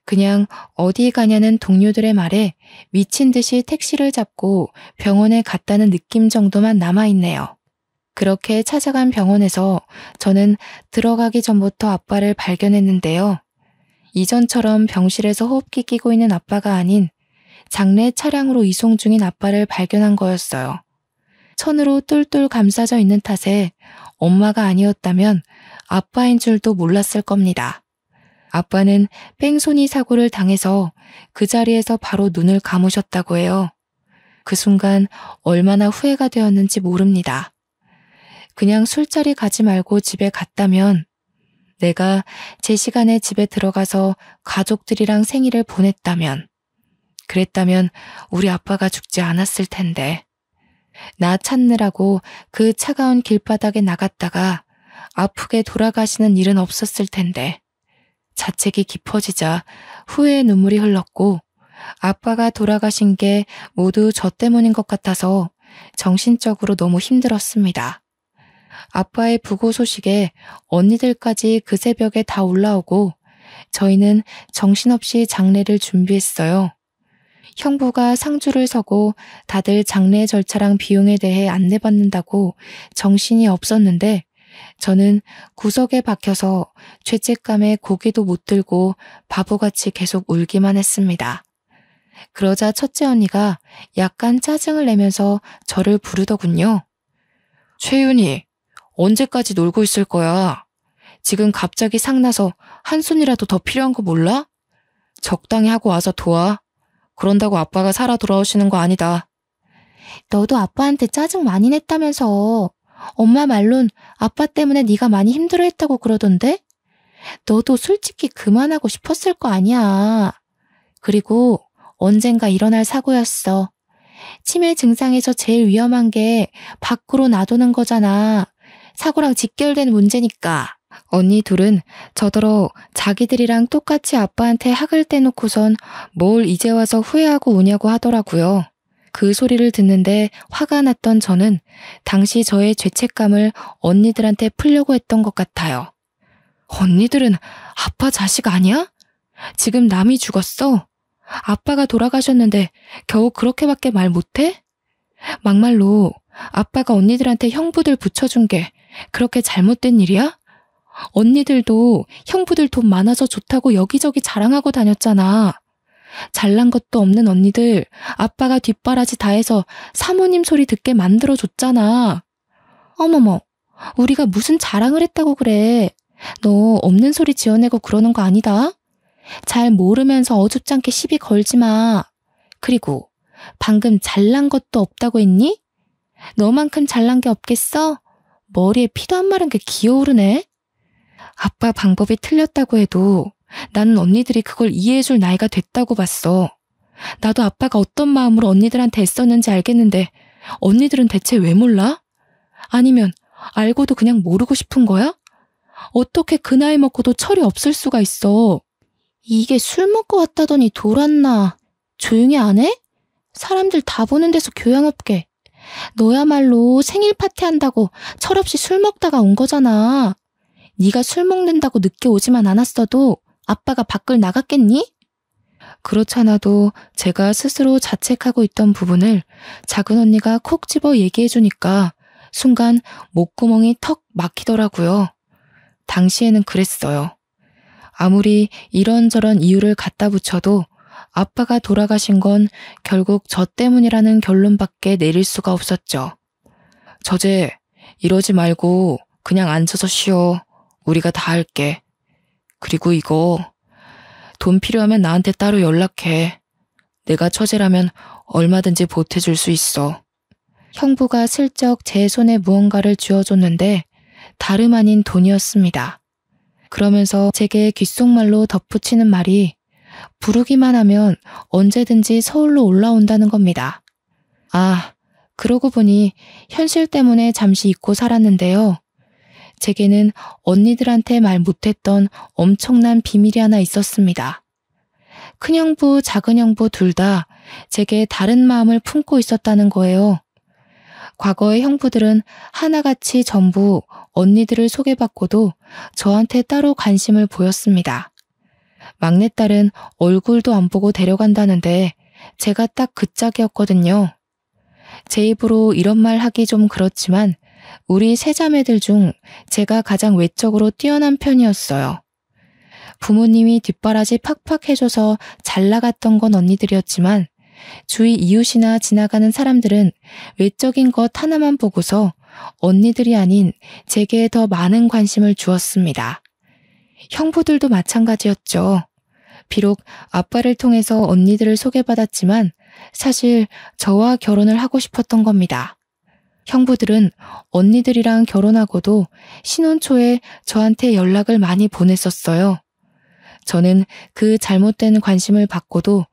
A: 그냥 어디 가냐는 동료들의 말에 미친 듯이 택시를 잡고 병원에 갔다는 느낌 정도만 남아있네요. 그렇게 찾아간 병원에서 저는 들어가기 전부터 아빠를 발견했는데요. 이전처럼 병실에서 호흡기 끼고 있는 아빠가 아닌 장례 차량으로 이송 중인 아빠를 발견한 거였어요. 천으로 똘똘 감싸져 있는 탓에 엄마가 아니었다면 아빠인 줄도 몰랐을 겁니다. 아빠는 뺑소니 사고를 당해서 그 자리에서 바로 눈을 감으셨다고 해요. 그 순간 얼마나 후회가 되었는지 모릅니다. 그냥 술자리 가지 말고 집에 갔다면, 내가 제 시간에 집에 들어가서 가족들이랑 생일을 보냈다면, 그랬다면 우리 아빠가 죽지 않았을 텐데. 나 찾느라고 그 차가운 길바닥에 나갔다가 아프게 돌아가시는 일은 없었을 텐데. 자책이 깊어지자 후회의 눈물이 흘렀고 아빠가 돌아가신 게 모두 저 때문인 것 같아서 정신적으로 너무 힘들었습니다. 아빠의 부고 소식에 언니들까지 그 새벽에 다 올라오고 저희는 정신없이 장례를 준비했어요. 형부가 상주를 서고 다들 장례 절차랑 비용에 대해 안내받는다고 정신이 없었는데 저는 구석에 박혀서 죄책감에 고개도 못 들고 바보같이 계속 울기만 했습니다. 그러자 첫째 언니가 약간 짜증을 내면서 저를 부르더군요. 최윤희, 언제까지 놀고 있을 거야? 지금 갑자기 상나서 한 손이라도 더 필요한 거 몰라? 적당히 하고 와서 도와. 그런다고 아빠가 살아 돌아오시는 거 아니다. 너도 아빠한테 짜증 많이 냈다면서. 엄마 말론 아빠 때문에 네가 많이 힘들어했다고 그러던데? 너도 솔직히 그만하고 싶었을 거 아니야. 그리고 언젠가 일어날 사고였어. 치매 증상에서 제일 위험한 게 밖으로 놔두는 거잖아. 사고랑 직결된 문제니까. 언니 둘은 저더러 자기들이랑 똑같이 아빠한테 학을 떼놓고선 뭘 이제 와서 후회하고 우냐고 하더라고요. 그 소리를 듣는데 화가 났던 저는 당시 저의 죄책감을 언니들한테 풀려고 했던 것 같아요. 언니들은 아빠 자식 아니야? 지금 남이 죽었어? 아빠가 돌아가셨는데 겨우 그렇게밖에 말 못해? 막말로 아빠가 언니들한테 형부들 붙여준 게 그렇게 잘못된 일이야? 언니들도 형부들 돈 많아서 좋다고 여기저기 자랑하고 다녔잖아. 잘난 것도 없는 언니들 아빠가 뒷바라지 다 해서 사모님 소리 듣게 만들어줬잖아. 어머머, 우리가 무슨 자랑을 했다고 그래. 너 없는 소리 지어내고 그러는 거 아니다. 잘 모르면서 어줍잖게 시비 걸지 마. 그리고 방금 잘난 것도 없다고 했니? 너만큼 잘난 게 없겠어? 머리에 피도 안 마른 게 기어오르네. 아빠 방법이 틀렸다고 해도 나는 언니들이 그걸 이해해줄 나이가 됐다고 봤어. 나도 아빠가 어떤 마음으로 언니들한테 애썼는지 알겠는데 언니들은 대체 왜 몰라? 아니면 알고도 그냥 모르고 싶은 거야? 어떻게 그 나이 먹고도 철이 없을 수가 있어. 이게 술 먹고 왔다더니 돌았나. 조용히 안 해? 사람들 다 보는 데서 교양 없게. 너야말로 생일 파티한다고 철없이 술 먹다가 온 거잖아. 네가 술 먹는다고 늦게 오지만 않았어도 아빠가 밖을 나갔겠니? 그렇잖아도 제가 스스로 자책하고 있던 부분을 작은 언니가 콕 집어 얘기해주니까 순간 목구멍이 턱 막히더라고요. 당시에는 그랬어요. 아무리 이런저런 이유를 갖다 붙여도 아빠가 돌아가신 건 결국 저 때문이라는 결론밖에 내릴 수가 없었죠. 저제 이러지 말고 그냥 앉아서 쉬어. 우리가 다 할게. 그리고 이거 돈 필요하면 나한테 따로 연락해. 내가 처제라면 얼마든지 보태줄 수 있어. 형부가 슬쩍 제 손에 무언가를 쥐어줬는데 다름 아닌 돈이었습니다. 그러면서 제게 귓속말로 덧붙이는 말이 부르기만 하면 언제든지 서울로 올라온다는 겁니다. 아, 그러고 보니 현실 때문에 잠시 잊고 살았는데요. 제게는 언니들한테 말 못했던 엄청난 비밀이 하나 있었습니다. 큰형부, 작은형부 둘 다 제게 다른 마음을 품고 있었다는 거예요. 과거의 형부들은 하나같이 전부 언니들을 소개받고도 저한테 따로 관심을 보였습니다. 막내딸은 얼굴도 안 보고 데려간다는데 제가 딱 그 짝이었거든요. 제 입으로 이런 말 하기 좀 그렇지만 우리 세 자매들 중 제가 가장 외적으로 뛰어난 편이었어요. 부모님이 뒷바라지 팍팍 해줘서 잘 나갔던 건 언니들이었지만 주위 이웃이나 지나가는 사람들은 외적인 것 하나만 보고서 언니들이 아닌 제게 더 많은 관심을 주었습니다. 형부들도 마찬가지였죠. 비록 아빠를 통해서 언니들을 소개받았지만 사실 저와 결혼을 하고 싶었던 겁니다. 형부들은 언니들이랑 결혼하고도 신혼 초에 저한테 연락을 많이 보냈었어요. 저는 그 잘못된 관심을 받고도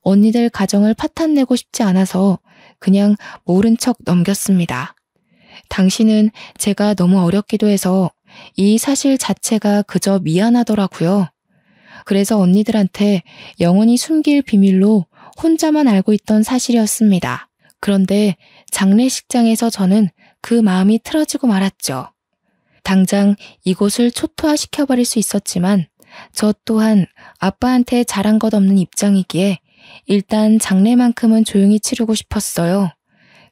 A: 언니들 가정을 파탄내고 싶지 않아서 그냥 모른 척 넘겼습니다. 당신은 제가 너무 어렸기도 해서 이 사실 자체가 그저 미안하더라고요. 그래서 언니들한테 영원히 숨길 비밀로 혼자만 알고 있던 사실이었습니다. 그런데 장례식장에서 저는 그 마음이 틀어지고 말았죠. 당장 이곳을 초토화시켜버릴 수 있었지만 저 또한 아빠한테 잘한 것 없는 입장이기에 일단 장례만큼은 조용히 치르고 싶었어요.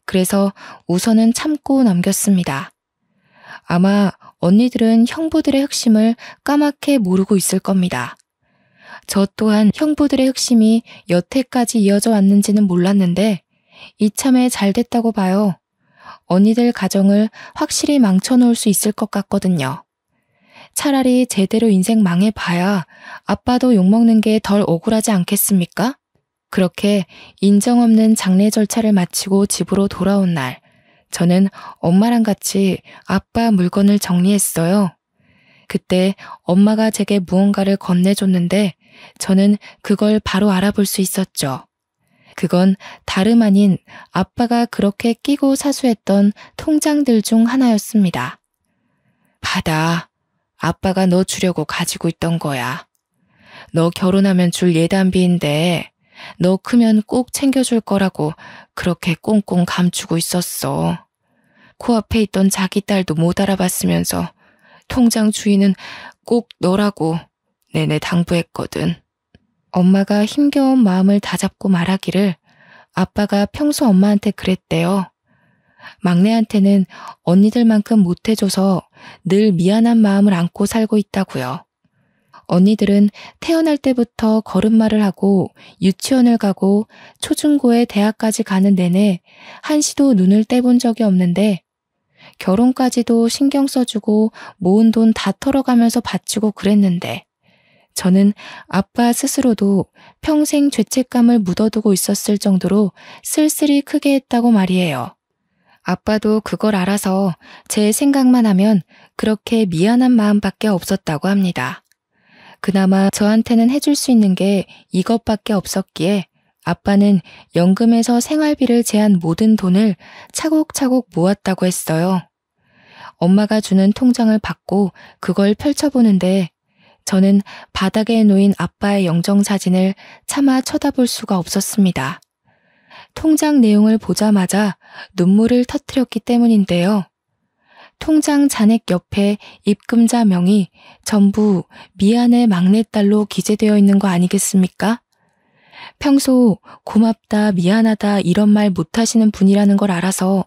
A: 그래서 우선은 참고 넘겼습니다. 아마 언니들은 형부들의 흑심을 까맣게 모르고 있을 겁니다. 저 또한 형부들의 흑심이 여태까지 이어져 왔는지는 몰랐는데 이참에 잘 됐다고 봐요. 언니들 가정을 확실히 망쳐놓을 수 있을 것 같거든요. 차라리 제대로 인생 망해봐야 아빠도 욕먹는 게 덜 억울하지 않겠습니까? 그렇게 인정 없는 장례 절차를 마치고 집으로 돌아온 날, 저는 엄마랑 같이 아빠 물건을 정리했어요. 그때 엄마가 제게 무언가를 건네줬는데 저는 그걸 바로 알아볼 수 있었죠. 그건 다름 아닌 아빠가 그렇게 끼고 사수했던 통장들 중 하나였습니다. 받아. 아빠가 너 주려고 가지고 있던 거야. 너 결혼하면 줄 예단비인데 너 크면 꼭 챙겨줄 거라고 그렇게 꽁꽁 감추고 있었어. 코앞에 있던 자기 딸도 못 알아봤으면서 통장 주인은 꼭 너라고 내내 당부했거든. 엄마가 힘겨운 마음을 다잡고 말하기를 아빠가 평소 엄마한테 그랬대요. 막내한테는 언니들만큼 못해줘서 늘 미안한 마음을 안고 살고 있다고요. 언니들은 태어날 때부터 걸음마를 하고 유치원을 가고 초중고에 대학까지 가는 내내 한시도 눈을 떼본 적이 없는데 결혼까지도 신경 써주고 모은 돈 다 털어가면서 바치고 그랬는데 저는 아빠 스스로도 평생 죄책감을 묻어두고 있었을 정도로 쓸쓸히 크게 했다고 말이에요. 아빠도 그걸 알아서 제 생각만 하면 그렇게 미안한 마음밖에 없었다고 합니다. 그나마 저한테는 해줄 수 있는 게 이것밖에 없었기에 아빠는 연금에서 생활비를 제한 모든 돈을 차곡차곡 모았다고 했어요. 엄마가 주는 통장을 받고 그걸 펼쳐보는데 저는 바닥에 놓인 아빠의 영정사진을 차마 쳐다볼 수가 없었습니다. 통장 내용을 보자마자 눈물을 터뜨렸기 때문인데요. 통장 잔액 옆에 입금자 명이 전부 미안해 막내딸로 기재되어 있는 거 아니겠습니까? 평소 고맙다, 미안하다 이런 말 못하시는 분이라는 걸 알아서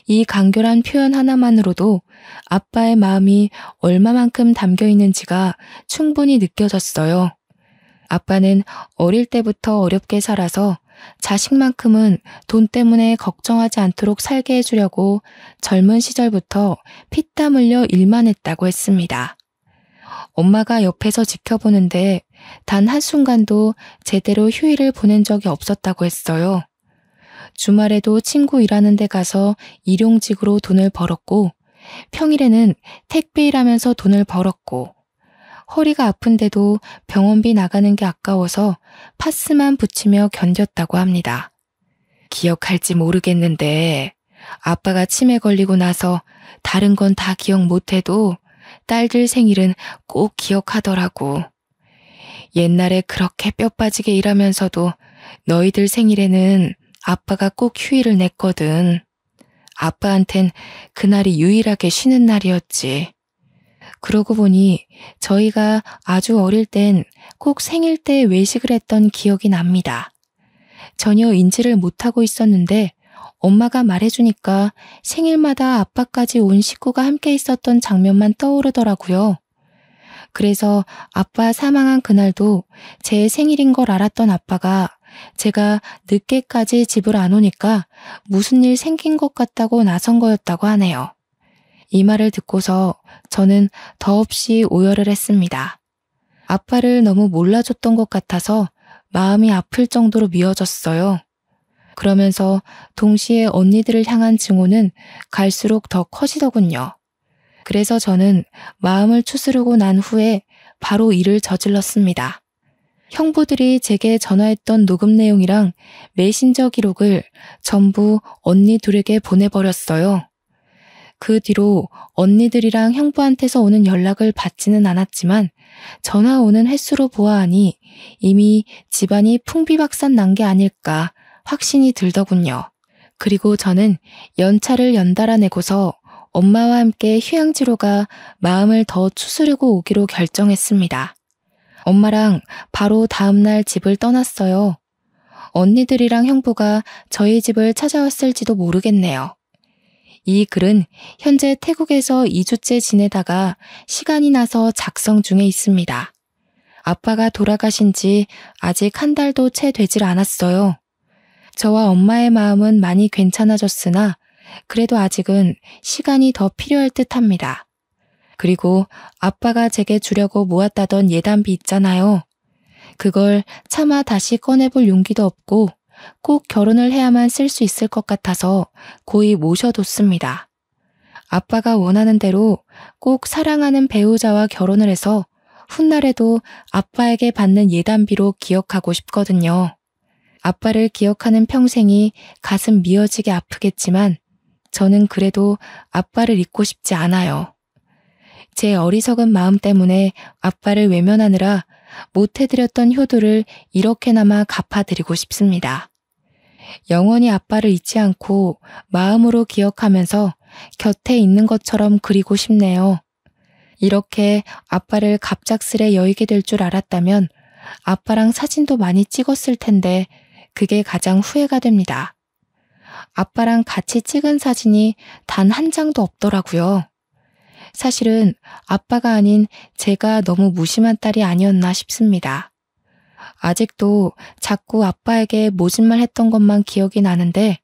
A: 이 간결한 표현 하나만으로도 아빠의 마음이 얼마만큼 담겨 있는지가 충분히 느껴졌어요. 아빠는 어릴 때부터 어렵게 살아서 자식만큼은 돈 때문에 걱정하지 않도록 살게 해주려고 젊은 시절부터 피땀 흘려 일만 했다고 했습니다. 엄마가 옆에서 지켜보는데 단 한순간도 제대로 휴일을 보낸 적이 없었다고 했어요. 주말에도 친구 일하는 데 가서 일용직으로 돈을 벌었고 평일에는 택배 일하면서 돈을 벌었고 허리가 아픈데도 병원비 나가는 게 아까워서 파스만 붙이며 견뎠다고 합니다. 기억할지 모르겠는데 아빠가 치매 걸리고 나서 다른 건 다 기억 못해도 딸들 생일은 꼭 기억하더라고. 옛날에 그렇게 뼈 빠지게 일하면서도 너희들 생일에는 아빠가 꼭 휴일을 냈거든. 아빠한텐 그날이 유일하게 쉬는 날이었지. 그러고 보니 저희가 아주 어릴 땐 꼭 생일 때 외식을 했던 기억이 납니다. 전혀 인지를 못하고 있었는데 엄마가 말해주니까 생일마다 아빠까지 온 식구가 함께 있었던 장면만 떠오르더라고요. 그래서 아빠 사망한 그날도 제 생일인 걸 알았던 아빠가 제가 늦게까지 집을 안 오니까 무슨 일 생긴 것 같다고 나선 거였다고 하네요. 이 말을 듣고서 저는 더없이 오열을 했습니다. 아빠를 너무 몰라줬던 것 같아서 마음이 아플 정도로 미워졌어요. 그러면서 동시에 언니들을 향한 증오는 갈수록 더 커지더군요. 그래서 저는 마음을 추스르고 난 후에 바로 일을 저질렀습니다. 형부들이 제게 전화했던 녹음 내용이랑 메신저 기록을 전부 언니 둘에게 보내버렸어요. 그 뒤로 언니들이랑 형부한테서 오는 연락을 받지는 않았지만 전화 오는 횟수로 보아하니 이미 집안이 풍비박산 난 게 아닐까 확신이 들더군요. 그리고 저는 연차를 연달아 내고서 엄마와 함께 휴양지로 가 마음을 더 추스르고 오기로 결정했습니다. 엄마랑 바로 다음날 집을 떠났어요. 언니들이랑 형부가 저희 집을 찾아왔을지도 모르겠네요. 이 글은 현재 태국에서 2주째 지내다가 시간이 나서 작성 중에 있습니다. 아빠가 돌아가신 지 아직 한 달도 채 되질 않았어요. 저와 엄마의 마음은 많이 괜찮아졌으나 그래도 아직은 시간이 더 필요할 듯합니다. 그리고 아빠가 제게 주려고 모았다던 예단비 있잖아요. 그걸 차마 다시 꺼내볼 용기도 없고 꼭 결혼을 해야만 쓸 수 있을 것 같아서 고이 모셔뒀습니다. 아빠가 원하는 대로 꼭 사랑하는 배우자와 결혼을 해서 훗날에도 아빠에게 받는 예단비로 기억하고 싶거든요. 아빠를 기억하는 평생이 가슴 미어지게 아프겠지만 저는 그래도 아빠를 잊고 싶지 않아요. 제 어리석은 마음 때문에 아빠를 외면하느라 못해드렸던 효도를 이렇게나마 갚아드리고 싶습니다. 영원히 아빠를 잊지 않고 마음으로 기억하면서 곁에 있는 것처럼 그리고 싶네요. 이렇게 아빠를 갑작스레 여의게 될 줄 알았다면 아빠랑 사진도 많이 찍었을 텐데 그게 가장 후회가 됩니다. 아빠랑 같이 찍은 사진이 단 한 장도 없더라고요. 사실은 아빠가 아닌 제가 너무 무심한 딸이 아니었나 싶습니다. 아직도 자꾸 아빠에게 모진말 했던 것만 기억이 나는데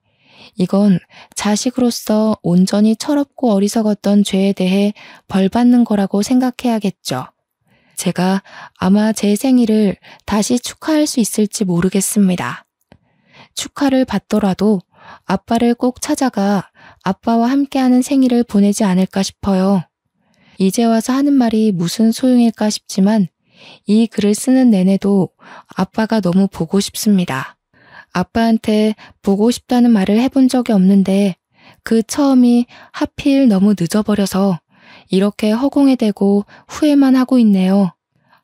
A: 이건 자식으로서 온전히 철없고 어리석었던 죄에 대해 벌 받는 거라고 생각해야겠죠. 제가 아마 제 생일을 다시 축하할 수 있을지 모르겠습니다. 축하를 받더라도 아빠를 꼭 찾아가 아빠와 함께하는 생일을 보내지 않을까 싶어요. 이제 와서 하는 말이 무슨 소용일까 싶지만 이 글을 쓰는 내내도 아빠가 너무 보고 싶습니다. 아빠한테 보고 싶다는 말을 해본 적이 없는데 그 처음이 하필 너무 늦어버려서 이렇게 허공에 대고 후회만 하고 있네요.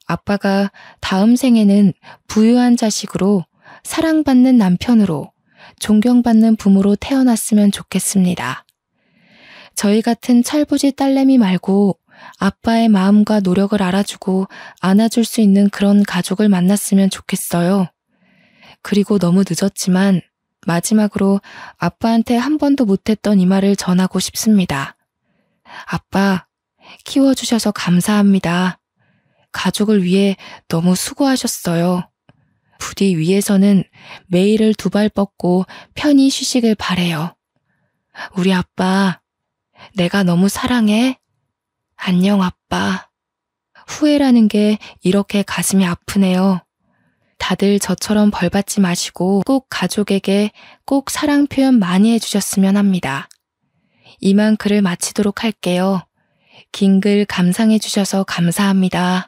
A: 아빠가 다음 생에는 부유한 자식으로 사랑받는 남편으로 존경받는 부모로 태어났으면 좋겠습니다. 저희 같은 철부지 딸내미 말고 아빠의 마음과 노력을 알아주고 안아줄 수 있는 그런 가족을 만났으면 좋겠어요. 그리고 너무 늦었지만 마지막으로 아빠한테 한 번도 못했던 이 말을 전하고 싶습니다. 아빠, 키워주셔서 감사합니다. 가족을 위해 너무 수고하셨어요. 부디 위에서는 매일을 두 발 뻗고 편히 쉬시길 바래요. 우리 아빠, 내가 너무 사랑해. 안녕 아빠. 후회라는 게 이렇게 가슴이 아프네요. 다들 저처럼 벌받지 마시고 꼭 가족에게 꼭 사랑 표현 많이 해주셨으면 합니다. 이만 글을 마치도록 할게요. 긴 글 감상해 주셔서 감사합니다.